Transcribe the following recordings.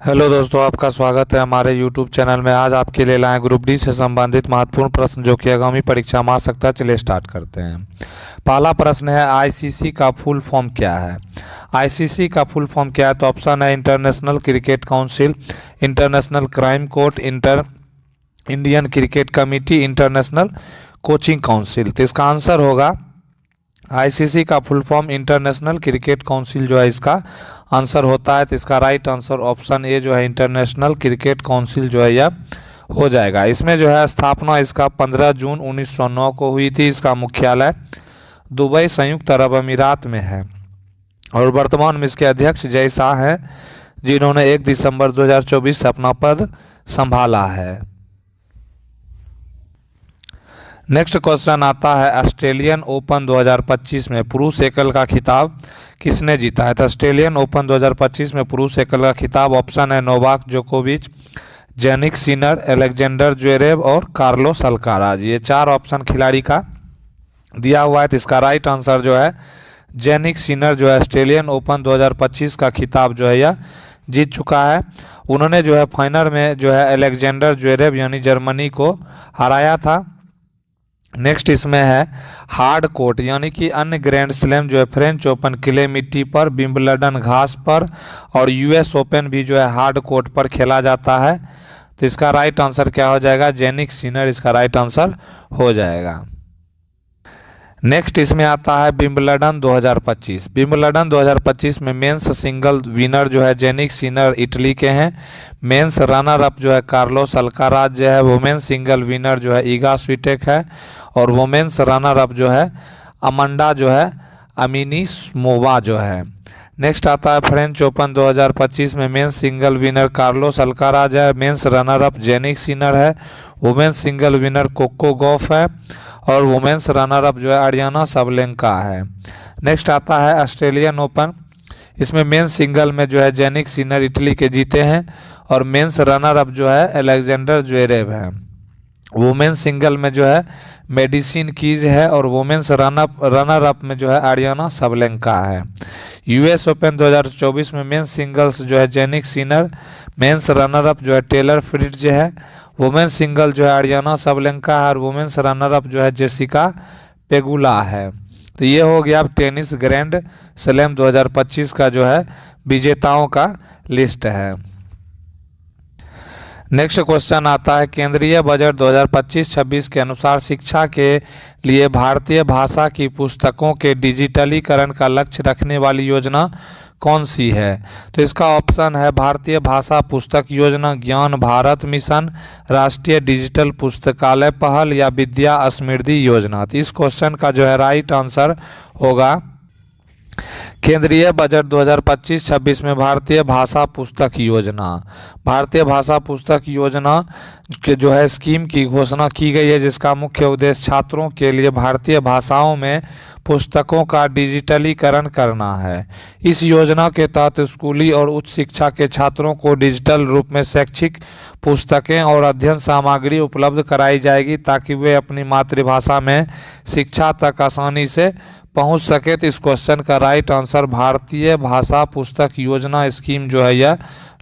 Hello दोस्तों, आपका स्वागत है हमारे यूट्यूब चैनल में। आज आपके लिए लाए ग्रुप डी से संबंधित महत्वपूर्ण प्रश्न जो कि आगामी परीक्षा में आ सकता है। चलिए स्टार्ट करते हैं। पहला प्रश्न है, आईसीसी का फुल फॉर्म क्या है? आईसीसी का फुल फॉर्म क्या है? तो ऑप्शन है international cricket council, international crime court, Indian cricket committee, international coaching council. तो इसका आंसर होगा आईसीसी का full form international cricket council जो है इसका आंसर होता है। तो इसका राइट आंसर ऑप्शन ए जो है इंटरनेशनल क्रिकेट काउंसिल जो है यह हो जाएगा। इसमें जो है स्थापना इसका 15 जून 1909 को हुई थी। इसका मुख्यालय दुबई संयुक्त अरब अमीरात में है और वर्तमान में इसके अध्यक्ष जय शाह हैं, जिन्होंने 1 दिसंबर 2024 से अपना पद संभाला है। नेक्स्ट क्वेश्चन आता है, ऑस्ट्रेलियन ओपन 2025 में पुरुष एकल का खिताब किसने जीता है? तो ऑस्ट्रेलियन ओपन 2025 में पुरुष एकल का खिताब ऑप्शन है नोवाक जोकोविच, जेनिक सिनर, अलेक्जेंडर ज्वेरेव और कार्लोस अल्काराज। ये 4 ऑप्शन खिलाड़ी का दिया हुआ है। तो इसका राइट आंसर जो है जेनिक सिनर जो है ऑस्ट्रेलियन ओपन 2025 का खिताब जो है यह जीत चुका है। उन्होंने जो है फाइनल में जो है अलेक्जेंडर ज्वेरेव यानी जर्मनी को हराया था। नेक्स्ट इसमें है हार्ड कोर्ट यानी कि अन्य ग्रैंड स्लैम जो है फ्रेंच ओपन क्ले मिट्टी पर, विंबलडन घास पर और यूएस ओपन भी जो है हार्ड कोर्ट पर खेला जाता है। तो इसका राइट आंसर क्या हो जाएगा? जेनिक सिनर इसका राइट आंसर हो जाएगा। नेक्स्ट इसमें आता है विंबलडन 2025। विंबलडन 2025 में मेंस सिंगल विनर जो है जेनिक सिनर इटली के हैं। मेंस रनर अप जो है कार्लोस अल्काराज जो है। वुमेन सिंगल विनर जो है ईगा स्विटेक है और वुमेन्स रनर अप जो है अमांडा जो है अमिनिस्मोवा जो है। नेक्स्ट आता है फ्रेंच ओपन 2025 में men's single winner Carlos Alcaraz है, men's runner up Jannik Sinner है, women's single winner Coco Gauff है और वुमेन्स रनर अप जो है अरियाना सबलेंका है। नेक्स्ट आता है ऑस्ट्रेलियन ओपन। इसमें मेंस सिंगल में जो है जेनिक सिनर इटली के जीते हैं और मेंस रनर अप जो है अलेक्जेंडर ज्वेरेव है। वुमेन सिंगल में जो है मेडिसिन कीज है और वुमेन्स रनर अप में जो है अरियाना सबलेंका है। यूएस ओपन 2024 में मेंस सिंगल्स जो है Jannik Sinner, men's runner up जो है टेलर फ्रिट्ज है, वुमेन सिंगल जो है अरियाना सबलेंका है और वुमेन्स रनर अप जो है जेसिका पेगुला है। तो ये हो गया अब टेनिस ग्रैंड स्लैम 2025 का जो है विजेताओं का लिस्ट है। नेक्स्ट क्वेश्चन आता है, केंद्रीय बजट 2025-26 के अनुसार शिक्षा के लिए भारतीय भाषा की पुस्तकों के डिजिटलीकरण का लक्ष्य रखने वाली योजना कौन सी है? तो इसका ऑप्शन है भारतीय भाषा पुस्तक योजना, ज्ञान भारत मिशन, राष्ट्रीय डिजिटल पुस्तकालय पहल या विद्या समृद्धि योजना। तो इस क्वेश्चन का जो है राइट आंसर होगा केंद्रीय बजट 2025-26 में भारतीय भाषा पुस्तक योजना। भारतीय भाषा पुस्तक योजना के जो है स्कीम की घोषणा की गई है, जिसका मुख्य उद्देश्य छात्रों के लिए भारतीय भाषाओं में पुस्तकों का डिजिटलीकरण करना है। इस योजना के तहत स्कूली और उच्च शिक्षा के छात्रों को डिजिटल रूप में शैक्षिक पुस्तकें और अध्ययन सामग्री उपलब्ध कराई जाएगी ताकि वे अपनी मातृभाषा में शिक्षा तक आसानी से पहुंच सके। तो इस क्वेश्चन का राइट आंसर भारतीय भाषा पुस्तक योजना स्कीम जो है यह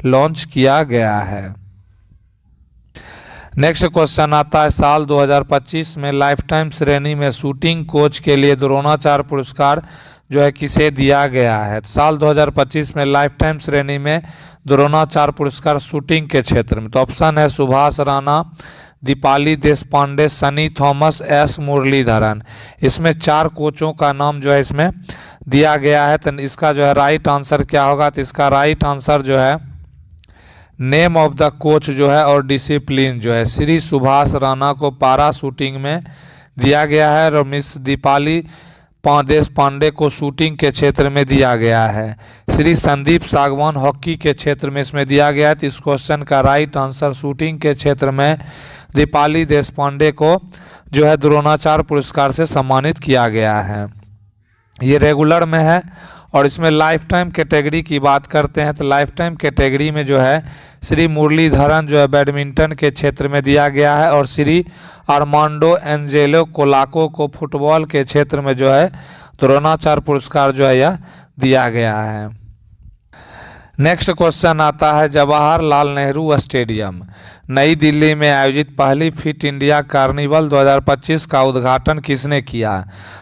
लॉन्च किया गया है। नेक्स्ट क्वेश्चन आता है, साल 2025 में लाइफ टाइम श्रेणी में शूटिंग कोच के लिए द्रोणाचार्य पुरस्कार जो है किसे दिया गया है? साल 2025 में लाइफ टाइम श्रेणी में द्रोणाचार्य पुरस्कार शूटिंग के क्षेत्र में तो ऑप्शन है सुभाष राणा, दीपाली देशपांडे, सनी थॉमस, एस मुरलीधरन। इसमें 4 कोचों का नाम जो है इसमें दिया गया है। तो इसका जो है राइट आंसर क्या होगा? तो इसका राइट आंसर जो है नेम ऑफ द कोच जो है और डिसिप्लिन जो है श्री सुभाष राणा को पारा शूटिंग में दिया गया है और मिस दीपाली देशपांडे को शूटिंग के क्षेत्र में दिया गया है। श्री संदीप सागवान हॉकी के क्षेत्र में इसमें दिया गया है। तो इस क्वेश्चन का राइट आंसर शूटिंग के क्षेत्र में दीपाली देशपांडे को जो है द्रोणाचार्य पुरस्कार से सम्मानित किया गया है। ये रेगुलर में है और इसमें लाइफ टाइम कैटेगरी की बात करते हैं तो लाइफ टाइम कैटेगरी में जो है श्री मुरलीधरन जो है बैडमिंटन के क्षेत्र में दिया गया है और श्री आर्मांडो एंजेलो कोलाको को फुटबॉल के क्षेत्र में जो है द्रोणाचार्य पुरस्कार जो है यह दिया गया है। नेक्स्ट क्वेश्चन आता है जवाहरलाल नेहरू स्टेडियम नई दिल्ली में आयोजित पहली फिट इंडिया कार्निवल 2025 का उद्घाटन किसने किया?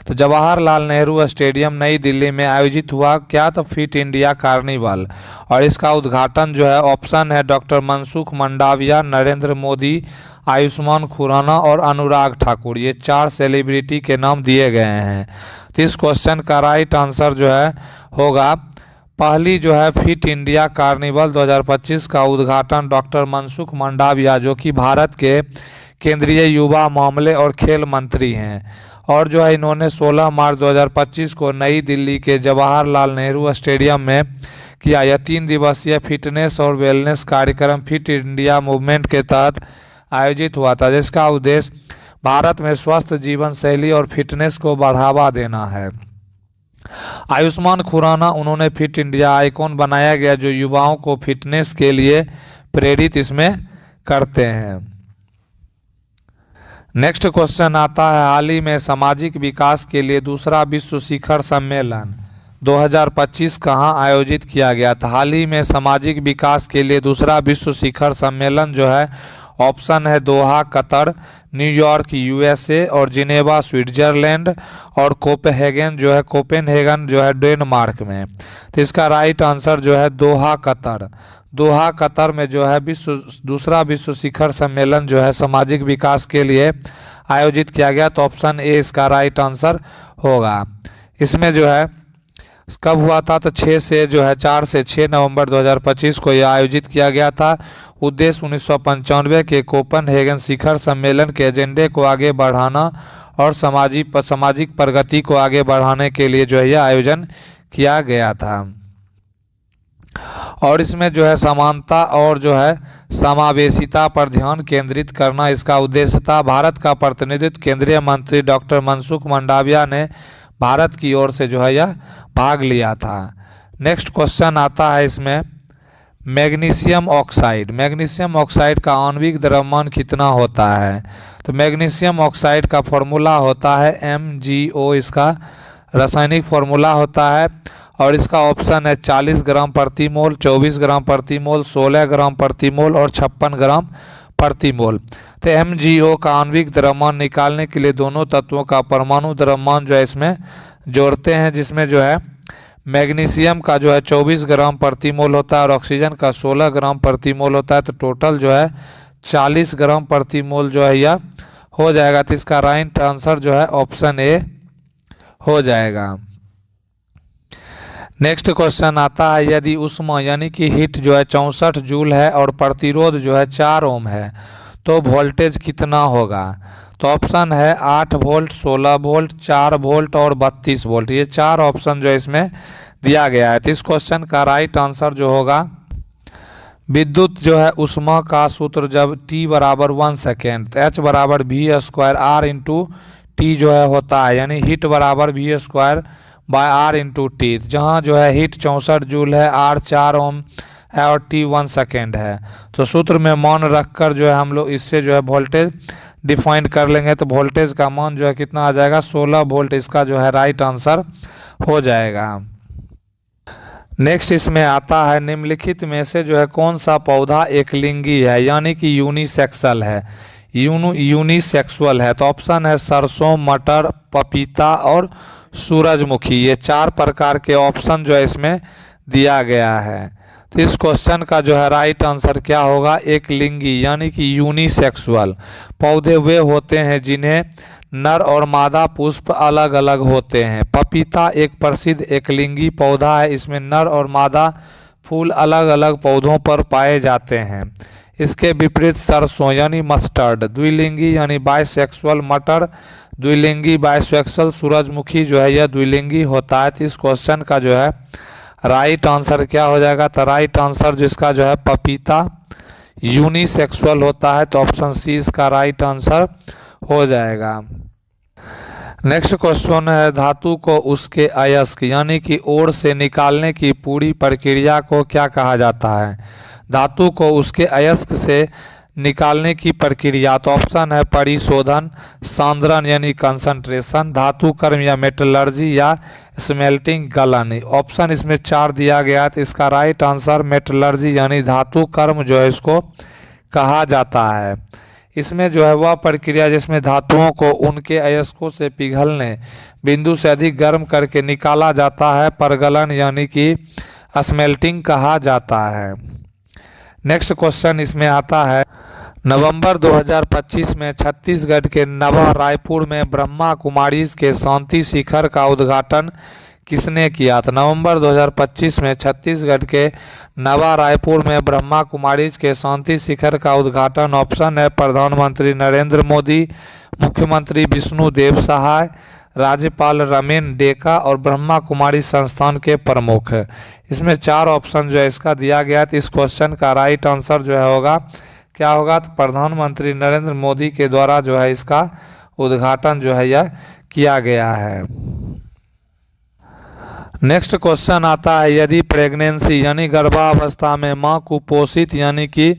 तो जवाहरलाल नेहरू स्टेडियम नई दिल्ली में आयोजित हुआ क्या? तो फिट इंडिया कार्निवल। और इसका उद्घाटन जो है ऑप्शन है डॉक्टर मनसुख मंडाविया, नरेंद्र मोदी, आयुष्मान खुराना और अनुराग ठाकुर। ये 4 सेलिब्रिटी के नाम दिए गए हैं। तो इस क्वेश्चन का राइट आंसर जो है होगा पहली जो है फिट इंडिया कार्निवल 2025 का उद्घाटन डॉक्टर मनसुख मंडाविया, जो कि भारत के केंद्रीय युवा मामले और खेल मंत्री हैं। और जो है इन्होंने 16 मार्च 2025 को नई दिल्ली के जवाहरलाल नेहरू स्टेडियम में किया। यह 3 दिवसीय फिटनेस और वेलनेस कार्यक्रम फिट इंडिया मूवमेंट के तहत आयोजित हुआ था, जिसका उद्देश्य भारत में स्वस्थ जीवन शैली और फिटनेस को बढ़ावा देना है। आयुष्मान खुराना उन्होंने फिट इंडिया आइकॉन बनाया गया, जो युवाओं को फिटनेस के लिए प्रेरित इसमें करते हैं। नेक्स्ट क्वेश्चन आता है हाल ही में सामाजिक विकास के लिए दूसरा विश्व शिखर सम्मेलन 2025 कहाँ आयोजित किया गया था? हाल ही में सामाजिक विकास के लिए दूसरा विश्व शिखर सम्मेलन जो है ऑप्शन है दोहा कतर, न्यूयॉर्क यूएसए और जिनेवा स्विट्जरलैंड और कोपेनहेगन जो है डेनमार्क में। तो इसका राइट आंसर जो है दोहा कतर। दोहा कतर में जो है दूसरा विश्व शिखर सम्मेलन जो है सामाजिक विकास के लिए आयोजित किया गया। तो ऑप्शन ए इसका राइट आंसर होगा। इसमें जो है कब हुआ था? तो 4 से 6 नवंबर 2025 को यह आयोजित किया गया था। उद्देश्य 1995 के कोपेनहेगन शिखर सम्मेलन के एजेंडे को आगे बढ़ाना और सामाजिक प्रगति को आगे बढ़ाने के लिए जो है यह आयोजन किया गया था। और इसमें जो है समानता और जो है समावेशिता पर ध्यान केंद्रित करना इसका उद्देश्य था। भारत का प्रतिनिधित्व केंद्रीय मंत्री डॉक्टर मनसुख मंडाविया ने भारत की ओर से जो है यह भाग लिया था। नेक्स्ट क्वेश्चन आता है इसमें मैग्नीशियम ऑक्साइड का आणविक द्रव्यमान कितना होता है? तो मैग्नीशियम ऑक्साइड का फॉर्मूला होता है MgO, इसका रासायनिक फॉर्मूला होता है। और इसका ऑप्शन है 40 ग्राम प्रति मोल, 24 ग्राम प्रति मोल, 16 ग्राम प्रति मोल और 56 ग्राम प्रति मोल। तो MgO का आणविक द्रव्यमान निकालने के लिए दोनों तत्वों का परमाणु द्रव्यमान जो है इसमें जोड़ते हैं, जिसमें जो है मैग्नीशियम का जो है 24 ग्राम प्रति मोल होता है और ऑक्सीजन का 16 ग्राम प्रति मोल होता है। तो टोटल जो है 40 ग्राम प्रति मोल जो है यह हो जाएगा। तो इसका राइट आंसर जो है ऑप्शन ए हो जाएगा। नेक्स्ट क्वेश्चन आता है यदि ऊष्मा यानी कि हीट जो है 64 जूल है और प्रतिरोध जो है 4 ओम है तो वोल्टेज कितना होगा? तो ऑप्शन है 8 वोल्ट, 16 वोल्ट, 4 वोल्ट और 32 वोल्ट। ये 4 ऑप्शन जो है इसमें दिया गया है। तो इस क्वेश्चन का राइट आंसर जो होगा विद्युत जो है ऊष्मा का सूत्र जब T बराबर 1 सेकेंड तो H बराबर V² R इंटू टी जो है होता है, यानी हीट बराबर V² bye R into T. जहाँ जो है हीट 64 जूल है, R 4 ओम है और T 1 सेकेंड है। तो सूत्र में मान रखकर जो है हम लोग इससे जो है वोल्टेज डिफाइन कर लेंगे। तो वोल्टेज का मान जो है कितना आ जाएगा? 16 वोल्ट इसका जो है राइट आंसर हो जाएगा। नेक्स्ट इसमें आता है निम्नलिखित में से जो है कौन सा पौधा एकलिंगी है यानी कि यूनिसेक्सुअल है? यूनिसेक्सुअल है। तो ऑप्शन है सरसों, मटर, पपीता और सूरजमुखी। ये 4 प्रकार के ऑप्शन जो है इसमें दिया गया है। तो इस क्वेश्चन का जो है राइट आंसर क्या होगा? एक लिंगी यानी कि यूनिसेक्सुअल पौधे वे होते हैं जिन्हें नर और मादा पुष्प अलग अलग होते हैं। पपीता एक प्रसिद्ध एकलिंगी पौधा है, इसमें नर और मादा फूल अलग अलग पौधों पर पाए जाते हैं। इसके विपरीत सरसों यानी मस्टर्ड द्विलिंगी यानी बाइसेक्सुअल, मटर द्विलिंगी बाइसेक्सुअल, सूरजमुखी जो है यह द्विलिंगी होता है। तो इस क्वेश्चन का जो है राइट आंसर क्या हो जाएगा? तो राइट आंसर जिसका जो है पपीता यूनिसेक्सुअल होता है। तो ऑप्शन सी इसका राइट आंसर हो जाएगा। नेक्स्ट क्वेश्चन है धातु को उसके अयस्क यानी कि ओर से निकालने की पूरी प्रक्रिया को क्या कहा जाता है? धातु को उसके अयस्क से निकालने की प्रक्रिया। तो ऑप्शन है परिशोधन, सांद्रण यानी कंसंट्रेशन, धातु कर्म या मेटलर्जी, या स्मेल्टिंग गलन। ऑप्शन इसमें 4 दिया गया है, तो इसका राइट आंसर मेटलर्जी यानी धातु कर्म जो है इसको कहा जाता है। इसमें जो है वह प्रक्रिया जिसमें धातुओं को उनके अयस्कों से पिघलने बिंदु से अधिक गर्म करके निकाला जाता है परगलन यानी कि स्मेल्टिंग कहा जाता है। नेक्स्ट क्वेश्चन इसमें आता है, नवंबर 2025 में छत्तीसगढ़ के नवा रायपुर में ब्रह्मा कुमारीज के शांति शिखर का उद्घाटन किसने किया था? नवंबर 2025 में छत्तीसगढ़ के नवा रायपुर में ब्रह्मा कुमारीज के शांति शिखर का उद्घाटन। ऑप्शन है प्रधानमंत्री नरेंद्र मोदी, मुख्यमंत्री विष्णुदेव सहाय, राज्यपाल रमेन डेका और ब्रह्मा कुमारी संस्थान के प्रमुख। इसमें 4 ऑप्शन जो है इसका दिया गया है। तो इस क्वेश्चन का राइट आंसर जो है होगा क्या होगा? तो प्रधानमंत्री नरेंद्र मोदी के द्वारा जो है इसका उद्घाटन जो है यह किया गया है। नेक्स्ट क्वेश्चन आता है, यदि प्रेगनेंसी यानी गर्भावस्था में मां कुपोषित यानी कि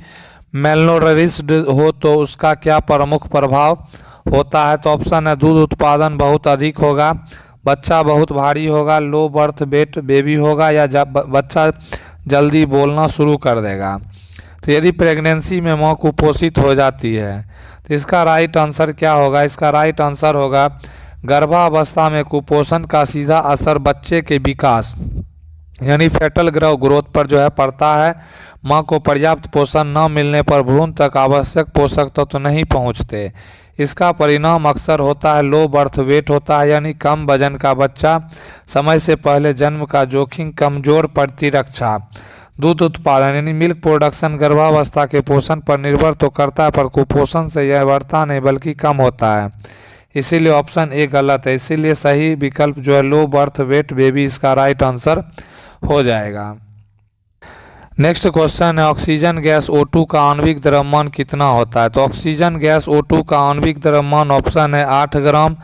मेलनोरिश्ड हो तो उसका क्या प्रमुख प्रभाव होता है? तो ऑप्शन है दूध उत्पादन बहुत अधिक होगा, बच्चा बहुत भारी होगा, लो बर्थ वेट बेबी होगा, या बच्चा जल्दी बोलना शुरू कर देगा। तो यदि प्रेगनेंसी में मां कुपोषित हो जाती है तो इसका राइट आंसर क्या होगा? इसका राइट आंसर होगा गर्भावस्था में कुपोषण का सीधा असर बच्चे के विकास यानी फेटल ग्रोथ पर जो है पड़ता है। मां को पर्याप्त पोषण न मिलने पर भ्रूण तक आवश्यक पोषक तत्व तो नहीं पहुंचते। इसका परिणाम अक्सर होता है लो बर्थ वेट होता है यानी कम वजन का बच्चा, समय से पहले जन्म का जोखिम, कमजोर प्रतिरक्षा। दूध उत्पादन यानी मिल्क प्रोडक्शन गर्भावस्था के पोषण पर निर्भर तो करता है पर कुपोषण से यह बढ़ता नहीं बल्कि कम होता है, इसीलिए ऑप्शन ए गलत है। इसीलिए सही विकल्प जो है लो बर्थ वेट बेबी इसका राइट आंसर हो जाएगा। नेक्स्ट क्वेश्चन है, ऑक्सीजन गैस O2 का आणविक द्रव्यमान कितना होता है? तो ऑक्सीजन गैस O2 का आणविक द्रव्यमान ऑप्शन है 8 ग्राम,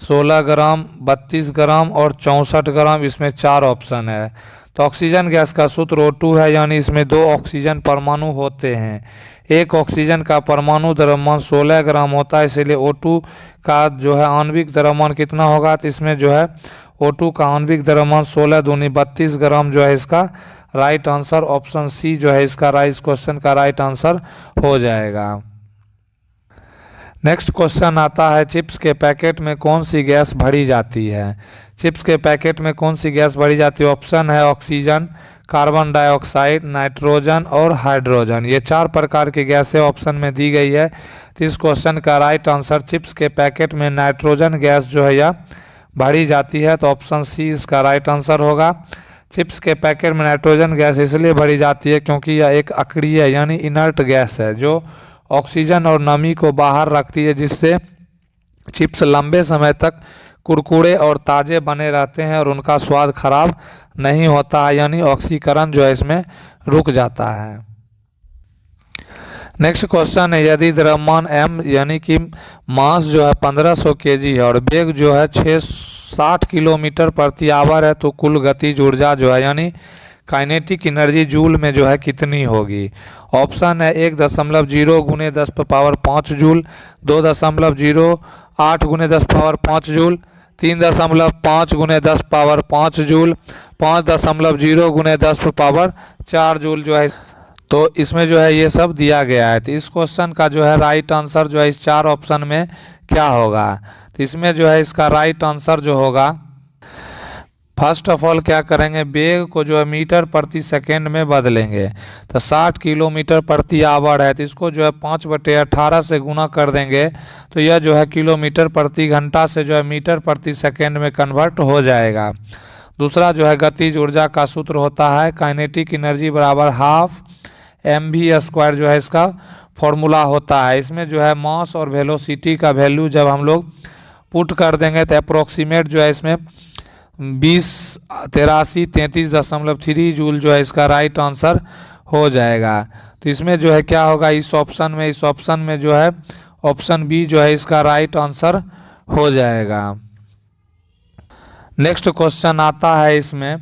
16 ग्राम, 32 ग्राम और 64 ग्राम। इसमें 4 ऑप्शन है। तो ऑक्सीजन गैस का सूत्र O2 है यानी इसमें 2 ऑक्सीजन परमाणु होते हैं। एक ऑक्सीजन का परमाणु द्रव्यमान 16 ग्राम होता है, इसीलिए O2 का जो है आणविक द्रव्यमान कितना होगा? तो इसमें जो है O2 का आणविक द्रव्यमान 16 दूनी 32 ग्राम जो है इसका राइट आंसर ऑप्शन सी जो है इसका राइट क्वेश्चन का राइट आंसर हो जाएगा। नेक्स्ट क्वेश्चन आता है, चिप्स के पैकेट में कौन सी गैस भरी जाती है? चिप्स के पैकेट में कौन सी गैस भरी जाती है? ऑप्शन है ऑक्सीजन, कार्बन डाइऑक्साइड, नाइट्रोजन और हाइड्रोजन। ये 4 प्रकार की गैसें ऑप्शन में दी गई है। तो इस क्वेश्चन का राइट आंसर चिप्स के पैकेट में नाइट्रोजन गैस जो है यह भरी जाती है, तो ऑप्शन सी इसका राइट आंसर होगा। चिप्स के पैकेट में नाइट्रोजन गैस इसलिए भरी जाती है क्योंकि यह एक अक्रिय यानी इनर्ट गैस है जो ऑक्सीजन और नमी को बाहर रखती है, जिससे चिप्स लंबे समय तक कुरकुरे और ताज़े बने रहते हैं और उनका स्वाद खराब नहीं होता है, यानी ऑक्सीकरण जो है इसमें रुक जाता है। नेक्स्ट क्वेश्चन है, यदि द्रव्यमान m यानी कि मास जो है 1500 kg है और वेग जो है 60 किलोमीटर प्रति आवर है, तो कुल गतिज ऊर्जा जो है यानी काइनेटिक एनर्जी जूल में जो है कितनी होगी? ऑप्शन है 1.0 गुने 10⁵ जूल, 2.08 गुने 10⁵ जूल, 3.5 गुने 10⁵ जूल, 5.0 गुने 10⁴ जूल जो है। तो इसमें जो है ये सब दिया गया है। तो इस क्वेश्चन का जो है राइट आंसर जो है इस 4 ऑप्शन में क्या होगा? तो इसमें जो है इसका राइट आंसर जो होगा, फर्स्ट ऑफ ऑल क्या करेंगे, वेग को जो है मीटर प्रति सेकेंड में बदलेंगे। तो 60 किलोमीटर प्रति आवर है, तो इसको जो है 5/18 से गुना कर देंगे, तो यह जो है किलोमीटर प्रति घंटा से जो है मीटर प्रति सेकेंड में कन्वर्ट हो जाएगा। दूसरा जो है गतिज ऊर्जा का सूत्र होता है काइनेटिक एनर्जी बराबर हाफ mv² जो है इसका फॉर्मूला होता है। इसमें जो है मास और वेलोसिटी का वैल्यू जब हम लोग पुट कर देंगे तो अप्रोक्सीमेट जो है इसमें 2083.3 जूल जो है इसका राइट आंसर हो जाएगा। तो इसमें जो है क्या होगा, इस ऑप्शन में जो है ऑप्शन बी जो है इसका राइट आंसर हो जाएगा। नेक्स्ट क्वेश्चन आता है इसमें,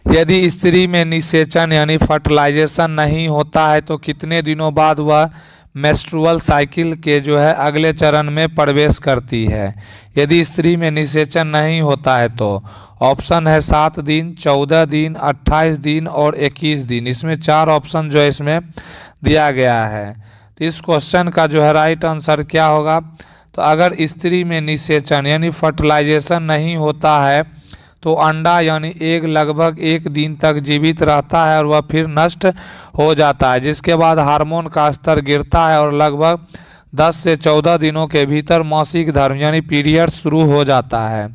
यदि स्त्री में निषेचन यानी फर्टिलाइजेशन नहीं होता है तो कितने दिनों बाद वह मेंस्ट्रुअल साइकिल के जो है अगले चरण में प्रवेश करती है। यदि स्त्री में निषेचन नहीं होता है तो ऑप्शन है 7 दिन, 14 दिन, 28 दिन और 21 दिन। इसमें 4 ऑप्शन जो है इसमें दिया गया है। तो इस क्वेश्चन का जो है राइट आंसर क्या होगा? तो अगर स्त्री में निषेचन यानी फर्टिलाइजेशन नहीं होता है तो अंडा यानी एग लगभग 1 दिन तक जीवित रहता है और वह फिर नष्ट हो जाता है, जिसके बाद हार्मोन का स्तर गिरता है और लगभग 10 से 14 दिनों के भीतर मासिक धर्म यानी पीरियड शुरू हो जाता है,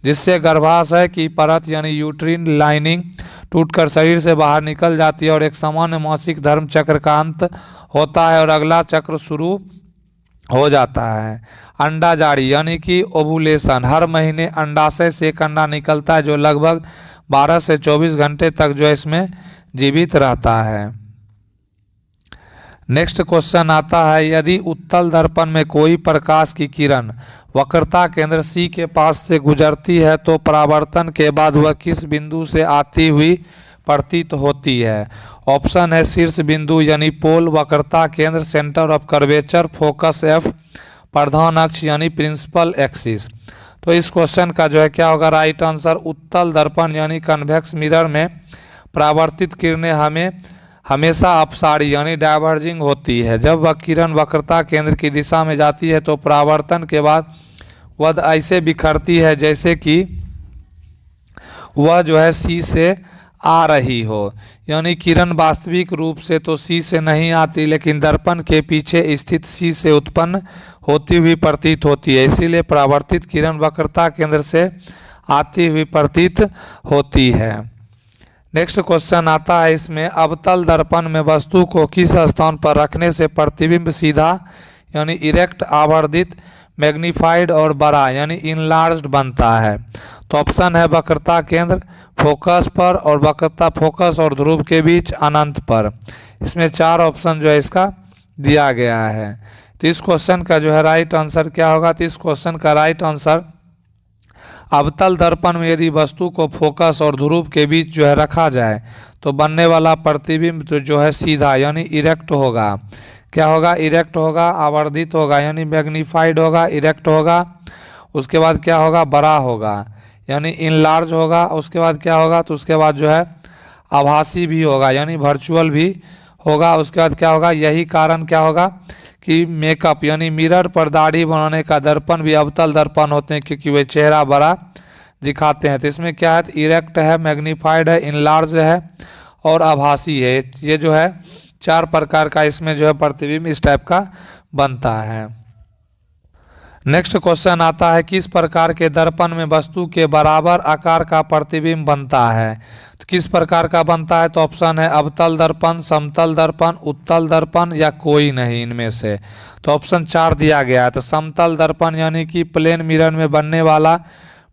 जिससे गर्भाशय की परत यानी यूट्रिन लाइनिंग टूटकर शरीर से बाहर निकल जाती है और एक सामान्य मासिक धर्म चक्र का अंत होता है और अगला चक्र शुरू हो जाता है। अंडा जारी यानी कि ओवुलेशन, हर महीने अंडाशय से एक अंडा निकलता है जो लगभग 12 से 24 घंटे तक जो है इसमें जीवित रहता है। नेक्स्ट क्वेश्चन आता है, यदि उत्तल दर्पण में कोई प्रकाश की किरण वक्रता केंद्र C के पास से गुजरती है तो परावर्तन के बाद वह किस बिंदु से आती हुई प्रतीत होती है? ऑप्शन है शीर्ष बिंदु यानी पोल, वक्रता केंद्र centre of curvature, focus F, प्रधान अक्ष यानी प्रिंसिपल एक्सिस। तो इस क्वेश्चन का जो है क्या होगा राइट आंसर? उत्तल दर्पण यानी कन्वेक्स मिरर में परावर्तित किरणें हमेशा अपसारी यानी डाइवर्जिंग होती है। जब वह किरण वक्रता केंद्र की दिशा में जाती है तो परावर्तन के बाद वह ऐसे बिखरती है जैसे कि वह जो है C से आ रही हो, यानी किरण वास्तविक रूप से तो C से नहीं आती लेकिन दर्पण के पीछे स्थित C से उत्पन्न होती हुई प्रतीत होती है, इसीलिए परावर्तित किरण वक्रता केंद्र से आती हुई प्रतीत होती है। नेक्स्ट क्वेश्चन आता है, इसमें अवतल दर्पण में वस्तु को किस स्थान पर रखने से प्रतिबिंब सीधा यानी इरेक्ट, आवर्धित, मैग्नीफाइड और बड़ा यानी इनलार्ज्ड बनता है? तो ऑप्शन है वक्रता केंद्र, फोकस पर और वक्रता फोकस और ध्रुव के बीच, अनंत पर। इसमें 4 ऑप्शन जो है इसका दिया गया है। तो इस क्वेश्चन का जो है राइट आंसर क्या होगा? तो इस क्वेश्चन का राइट आंसर, अवतल दर्पण में यदि वस्तु को फोकस और ध्रुव के बीच जो है रखा जाए तो बनने वाला प्रतिबिंब तो जो है सीधा यानी इरेक्ट होगा। क्या होगा? इरेक्ट होगा, आवर्धित होगा यानी मैग्नीफाइड होगा, इरेक्ट होगा, उसके बाद क्या होगा? बड़ा होगा यानी इनलार्ज होगा, उसके बाद क्या होगा? तो उसके बाद जो है आभासी भी होगा यानी वर्चुअल भी होगा। उसके बाद क्या होगा? यही कारण क्या होगा कि मेकअप यानी मिरर पर दाढ़ी बनाने का दर्पण भी अवतल दर्पण होते हैं क्योंकि वे चेहरा बड़ा दिखाते हैं। तो इसमें क्या है? इरेक्ट है, मैग्नीफाइड है, इनलार्ज है और आभासी है। ये जो है 4 प्रकार का इसमें जो है प्रतिबिंब इस टाइप का बनता है। नेक्स्ट क्वेश्चन आता है, किस प्रकार के दर्पण में वस्तु के बराबर आकार का प्रतिबिंब बनता है? तो किस प्रकार का बनता है? तो ऑप्शन है अवतल दर्पण, समतल दर्पण, उत्तल दर्पण या कोई नहीं इनमें से। तो ऑप्शन 4 दिया गया है। तो समतल दर्पण यानी कि प्लेन मिरर में बनने वाला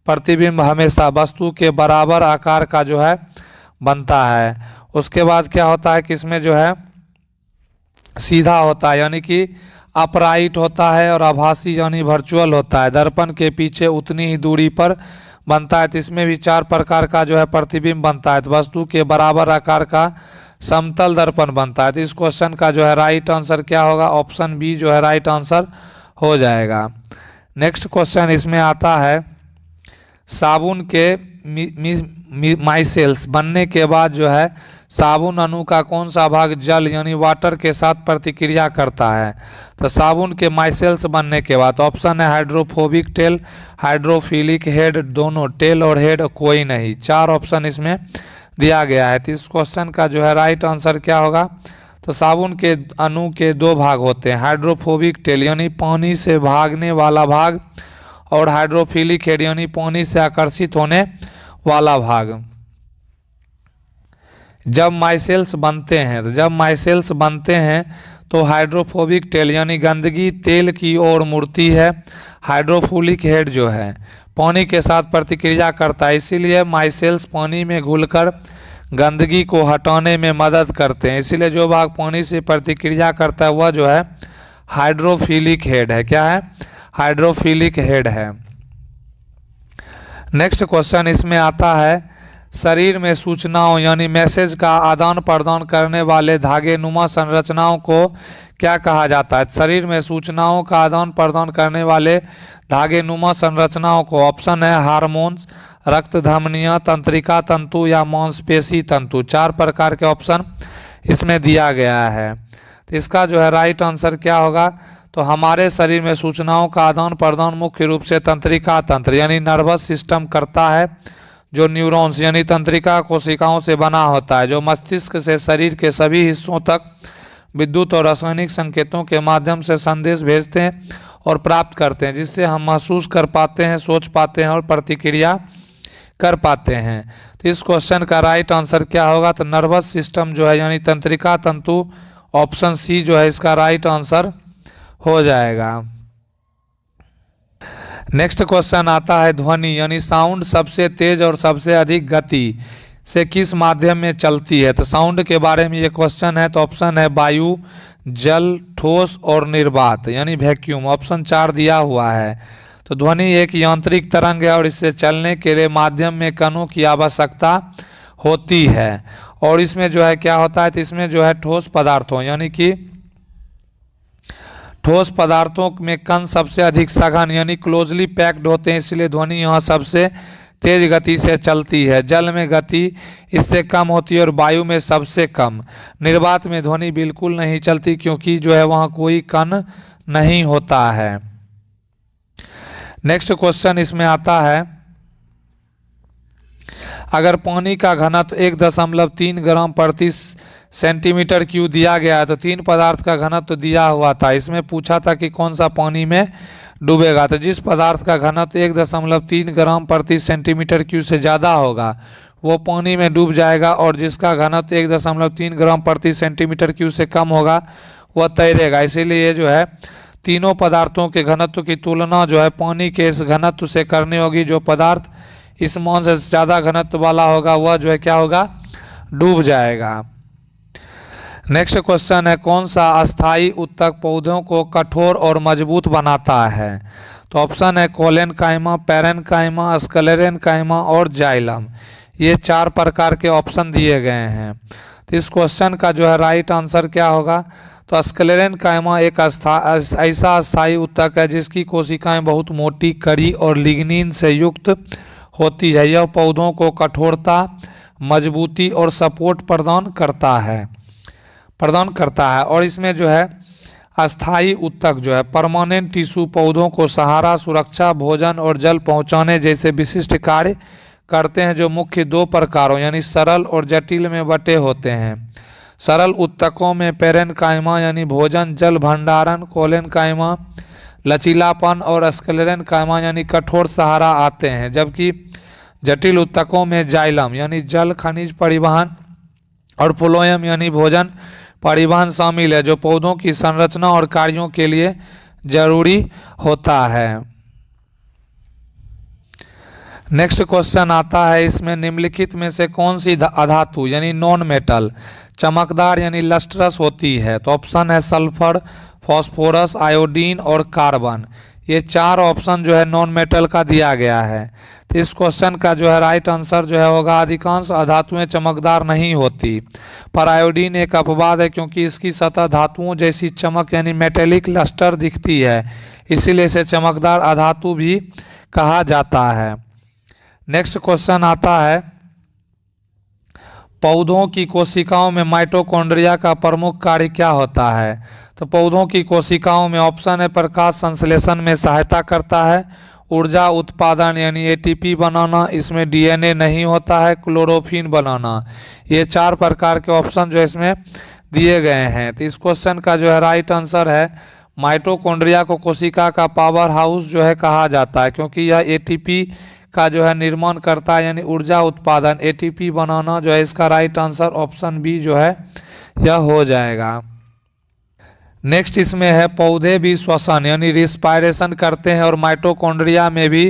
प्रतिबिंब हमेशा वस्तु के बराबर आकार का जो है बनता है। उसके बाद क्या होता है कि इसमें जो है सीधा होता है यानी कि अपराइट होता है और आभासी यानी वर्चुअल होता है, दर्पण के पीछे उतनी ही दूरी पर बनता है। तो इसमें भी 4 प्रकार का जो है प्रतिबिंब बनता है। तो वस्तु के बराबर आकार का समतल दर्पण बनता है। तो इस क्वेश्चन का जो है राइट आंसर क्या होगा? ऑप्शन बी जो है राइट आंसर हो जाएगा। नेक्स्ट क्वेश्चन इसमें आता है, साबुन के माइसेल्स बनने के बाद जो है साबुन अणु का कौन सा भाग जल यानी वाटर के साथ प्रतिक्रिया करता है? तो साबुन के माइसेल्स बनने के बाद ऑप्शन है हाइड्रोफोबिक टेल, हाइड्रोफिलिक हेड, दोनों टेल और हेड, कोई नहीं। 4 ऑप्शन इसमें दिया गया है। तो इस क्वेश्चन का जो है राइट आंसर क्या होगा? तो साबुन के अणु के 2 भाग होते हैं, हाइड्रोफोबिक टेल यानी पानी से भागने वाला भाग और हाइड्रोफिलिक हेड यानी पानी से आकर्षित होने वाला भाग। जब माइसेल्स बनते हैं तो हाइड्रोफोबिक टेल यानी गंदगी तेल की ओर मुड़ती है, हाइड्रोफिलिक हेड जो है पानी के साथ प्रतिक्रिया करता है, इसीलिए माइसेल्स पानी में घुलकर गंदगी को हटाने में मदद करते हैं। इसीलिए जो भाग पानी से प्रतिक्रिया करता है वह जो है हाइड्रोफिलिक हेड है। क्या है? हाइड्रोफिलिक हेड है। नेक्स्ट क्वेश्चन इसमें आता है, शरीर में सूचनाओं यानी मैसेज का आदान प्रदान करने वाले धागे नुमा संरचनाओं को क्या कहा जाता है? शरीर में सूचनाओं का आदान प्रदान करने वाले धागे नुमा संरचनाओं को ऑप्शन है हार्मोन्स, रक्त धमनियां, तंत्रिका तंतु या मांसपेशी तंतु। 4 प्रकार के ऑप्शन इसमें दिया गया है। तो इसका जो है राइट आंसर क्या होगा? तो हमारे शरीर में सूचनाओं का आदान प्रदान मुख्य रूप से तंत्रिका तंत्र यानी नर्वस सिस्टम करता है, जो न्यूरॉन्स यानी तंत्रिका कोशिकाओं से बना होता है, जो मस्तिष्क से शरीर के सभी हिस्सों तक विद्युत और रासायनिक संकेतों के माध्यम से संदेश भेजते हैं और प्राप्त करते हैं, जिससे हम महसूस कर पाते हैं, सोच पाते हैं और प्रतिक्रिया कर पाते हैं। तो इस क्वेश्चन का राइट आंसर क्या होगा? तो नर्वस सिस्टम जो है यानी तंत्रिका तंतु, ऑप्शन सी जो है इसका राइट आंसर हो जाएगा। नेक्स्ट क्वेश्चन आता है ध्वनि यानी साउंड सबसे तेज और सबसे अधिक गति से किस माध्यम में चलती है? तो साउंड के बारे में ये क्वेश्चन है। तो ऑप्शन है वायु, जल, ठोस और निर्वात यानी वैक्यूम। ऑप्शन 4 दिया हुआ है। तो ध्वनि एक यांत्रिक तरंग है और इससे चलने के लिए माध्यम में कणों की आवश्यकता होती है। और इसमें जो है क्या होता है? तो इसमें जो है ठोस पदार्थों यानी कि ठोस पदार्थों में कण सबसे अधिक सघन यानी क्लोजली पैक्ड होते हैं, इसलिए ध्वनि यहाँ सबसे तेज गति से चलती है। जल में गति इससे कम होती है और वायु में सबसे कम। निर्वात में ध्वनि बिल्कुल नहीं चलती क्योंकि जो है वहाँ कोई कण नहीं होता है। नेक्स्ट क्वेश्चन इसमें आता है, अगर पानी का घनत्व 1.3 ग्राम प्रति सेंटीमीटर क्यूब दिया गया है तो 3 पदार्थ का घनत्व दिया हुआ था। इसमें पूछा था कि कौन सा पानी में डूबेगा। तो जिस पदार्थ का घनत्व 1.3 ग्राम प्रति सेंटीमीटर क्यूब से ज़्यादा होगा वो पानी में डूब जाएगा, और जिसका घनत्व 1.3 ग्राम प्रति सेंटीमीटर क्यूब से कम होगा वह तैरेगा। इसीलिए ये जो है तीनों पदार्थों के घनत्व की तुलना जो है पानी के इस घनत्व से करनी होगी। जो पदार्थ इस मान से ज़्यादा घनत्व वाला होगा वह जो है क्या होगा? डूब जाएगा। नेक्स्ट क्वेश्चन है, कौन सा अस्थायी उत्तक पौधों को कठोर और मजबूत बनाता है? तो ऑप्शन है कोलेनकाइमा, पैरेनकाइमा, स्क्लेरेनकाइमा और जाइलम। ये 4 प्रकार के ऑप्शन दिए गए हैं। तो इस क्वेश्चन का जो है राइट आंसर क्या होगा? तो स्क्लेरेनकाइमा एक ऐसा अस्थायी उत्तक है जिसकी कोशिकाएं बहुत मोटी, कड़ी और लिग्निन से युक्त होती है। यह पौधों को कठोरता, मजबूती और सपोर्ट प्रदान करता है और इसमें जो है अस्थायी उत्तक जो है परमानेंट टिश्यू पौधों को सहारा, सुरक्षा, भोजन और जल पहुंचाने जैसे विशिष्ट कार्य करते हैं, जो मुख्य 2 प्रकारों यानी सरल और जटिल में बटे होते हैं। सरल उत्तकों में पैरेनकाइमा यानी भोजन, जल भंडारण, कोलेनकाइमा लचीलापन और स्क्लेरेनकाइमा यानी कठोर सहारा आते हैं, जबकि जटिल उत्तकों में जाइलम यानी जल, खनिज परिवहन और फ्लोएम यानी भोजन परिवहन शामिल है, जो पौधों की संरचना और कार्यों के लिए जरूरी होता है। नेक्स्ट क्वेश्चन आता है, इसमें निम्नलिखित में से कौन सी अधातु यानी नॉन मेटल चमकदार यानी लस्ट्रस होती है? तो ऑप्शन है सल्फर, फास्फोरस, आयोडीन और कार्बन। ये 4 ऑप्शन जो है नॉन मेटल का दिया गया है। तो इस क्वेश्चन का जो है राइट आंसर जो है होगा, अधिकांश अधातुएं चमकदार नहीं होती, पर आयोडीन एक अपवाद है क्योंकि इसकी सतह धातुओं जैसी चमक यानी मेटेलिक लस्टर दिखती है, इसीलिए इसे चमकदार अधातु भी कहा जाता है। नेक्स्ट क्वेश्चन आता है, पौधों की कोशिकाओं में माइटोकॉन्ड्रिया का प्रमुख कार्य क्या होता है? तो पौधों की कोशिकाओं में ऑप्शन है प्रकाश संश्लेषण में सहायता करता है, ऊर्जा उत्पादन यानी एटीपी बनाना, इसमें डीएनए नहीं होता है, क्लोरोफिन बनाना। ये 4 प्रकार के ऑप्शन जो इसमें दिए गए हैं। तो इस क्वेश्चन का जो है राइट आंसर है माइटोकॉन्ड्रिया को कोशिका का पावर हाउस जो है कहा जाता है, क्योंकि यह एटीपी का जो है निर्माण करता है यानी ऊर्जा उत्पादन, एटीपी बनाना जो है इसका राइट आंसर ऑप्शन बी जो है यह हो जाएगा। नेक्स्ट इसमें है, पौधे भी श्वसन यानी रिस्पायरेशन करते हैं और माइटोकॉन्ड्रिया में भी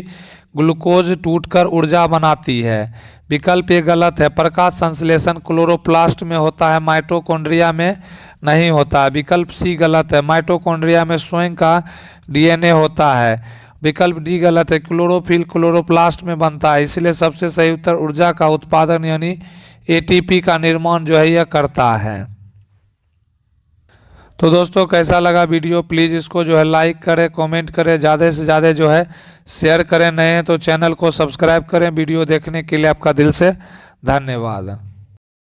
ग्लूकोज टूटकर ऊर्जा बनाती है। विकल्प ये गलत है, प्रकाश संश्लेषण क्लोरोप्लास्ट में होता है, माइटोकॉन्ड्रिया में नहीं होता है। विकल्प सी गलत है, माइटोकॉन्ड्रिया में स्वयं का डीएनए होता है। विकल्प डी गलत है, क्लोरोफिल क्लोरोप्लास्ट में बनता है, इसलिए सबसे सही उत्तर ऊर्जा का उत्पादन यानी एटीपी का निर्माण जो है यह करता है। तो दोस्तों कैसा लगा वीडियो, प्लीज़ इसको जो है लाइक करें, कमेंट करें, ज़्यादा से ज़्यादा जो है शेयर करें, नए हैं तो चैनल को सब्सक्राइब करें। वीडियो देखने के लिए आपका दिल से धन्यवाद।